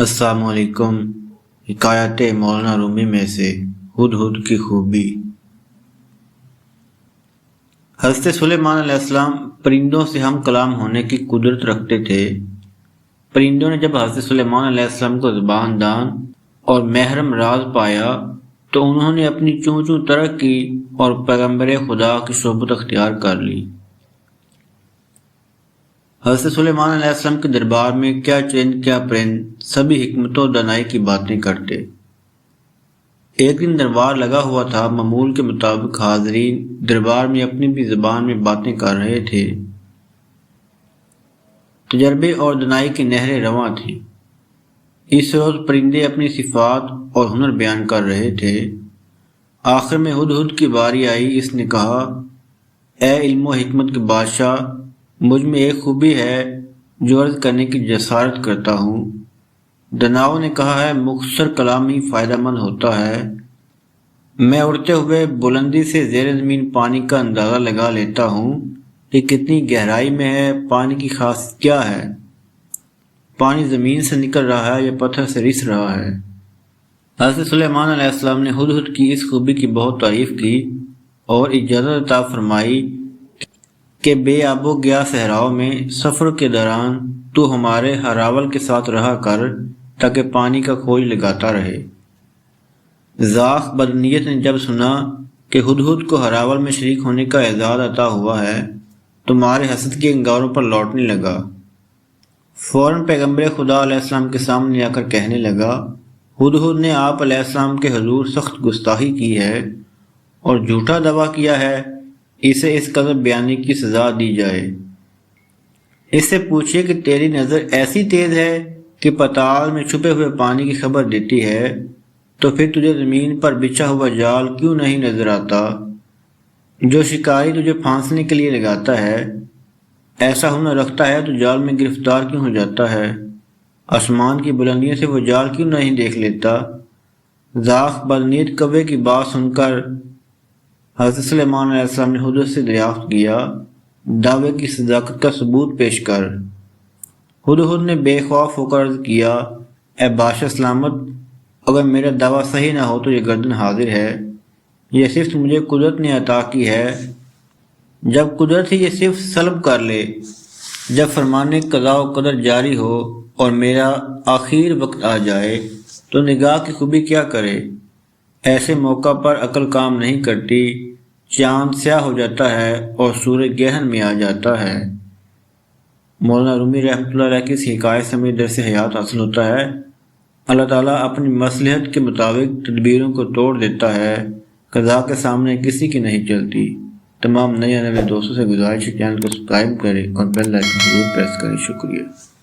السلام علیکم۔ حکایت مولانا رومی میں سے ہدہد کی خوبی۔ حضرت سلیمان علیہ السلام پرندوں سے ہم کلام ہونے کی قدرت رکھتے تھے۔ پرندوں نے جب حضرت سلیمان علیہ السلام کو زبان دان اور محرم راز پایا تو انہوں نے اپنی چوں چوں ترک کی اور پیغمبر خدا کی صحبت اختیار کر لی۔ حضرت سلیمان علیہ السلام کے دربار میں کیا چرند کیا پرند سبھی حکمت و دانائی کی باتیں کرتے۔ ایک دن دربار لگا ہوا تھا، معمول کے مطابق حاضرین دربار میں اپنی بھی زبان میں باتیں کر رہے تھے۔ تجربے اور دانائی کی نہریں رواں تھیں۔ اس روز پرندے اپنی صفات اور ہنر بیان کر رہے تھے۔ آخر میں ہدہد کی باری آئی۔ اس نے کہا، اے علم و حکمت کے بادشاہ، مجھ میں ایک خوبی ہے جو عرض کرنے کی جسارت کرتا ہوں۔ دناؤں نے کہا ہے، مختصر کلام ہی فائدہ مند ہوتا ہے۔ میں اڑتے ہوئے بلندی سے زیر زمین پانی کا اندازہ لگا لیتا ہوں کہ کتنی گہرائی میں ہے، پانی کی خاصیت کیا ہے، پانی زمین سے نکل رہا ہے یا پتھر سے رس رہا ہے۔ حضرت سلیمان علیہ السلام نے ہدہد کی اس خوبی کی بہت تعریف کی اور اجازت عطا فرمائی کہ بے آب و گیا صحراؤں میں سفر کے دوران تو ہمارے ہراول کے ساتھ رہا کر تاکہ پانی کا کھوج لگاتا رہے۔ ذاق بدنیت نے جب سنا کہ ہدہد کو ہراول میں شریک ہونے کا اعزاز عطا ہوا ہے تو مارے حسد کے انگاروں پر لوٹنے لگا۔ فوراً پیغمبر خدا علیہ السلام کے سامنے آ کر کہنے لگا، ہدہد نے آپ علیہ السلام کے حضور سخت گستاخی کی ہے اور جھوٹا دعویٰ کیا ہے، اسے اس قدر بیانی کی سزا دی جائے۔ اس سے پوچھئے کہ تیری نظر ایسی تیز ہے کہ پتال میں چھپے ہوئے پانی کی خبر دیتی ہے، تو پھر تجھے زمین پر بچھا ہوا جال کیوں نہیں نظر آتا جو شکاری تجھے پھانسنے کے لیے لگاتا ہے؟ ایسا ہنر رکھتا ہے تو جال میں گرفتار کیوں ہو جاتا ہے؟ آسمان کی بلندیوں سے وہ جال کیوں نہیں دیکھ لیتا؟ ذاق بدنیت کوے کی بات سن کر حضرت سلیمان علیہ السلام نے ہدہد سے دریافت کیا، دعوے کی صداقت کا ثبوت پیش کر۔ ہدہد نے بے خوف ہو کر عرض کیا، اے بادشاہ سلامت، اگر میرا دعویٰ صحیح نہ ہو تو یہ گردن حاضر ہے۔ یہ صفت مجھے قدرت نے عطا کی ہے۔ جب قدرت ہی یہ صفت سلب کر لے، جب فرمان قضاء و قدر جاری ہو اور میرا آخر وقت آ جائے تو نگاہ کی خوبی کیا کرے؟ ایسے موقع پر عقل کام نہیں کرتی، چاند سیاہ ہو جاتا ہے اور سورج گہن میں آ جاتا ہے۔ مولانا رومی رحمۃ اللہ علیہ کی اس حکایت سے ہمیں درس حیات حاصل ہوتا ہے۔ اللہ تعالیٰ اپنی مصلحت کے مطابق تدبیروں کو توڑ دیتا ہے، قضا کے سامنے کسی کی نہیں چلتی۔ تمام نئے آنے والے دوستوں سے گزارش ہے چینل کو سبسکرائب کریں اور بیل آئیکن ضرور پریس کریں۔ شکریہ۔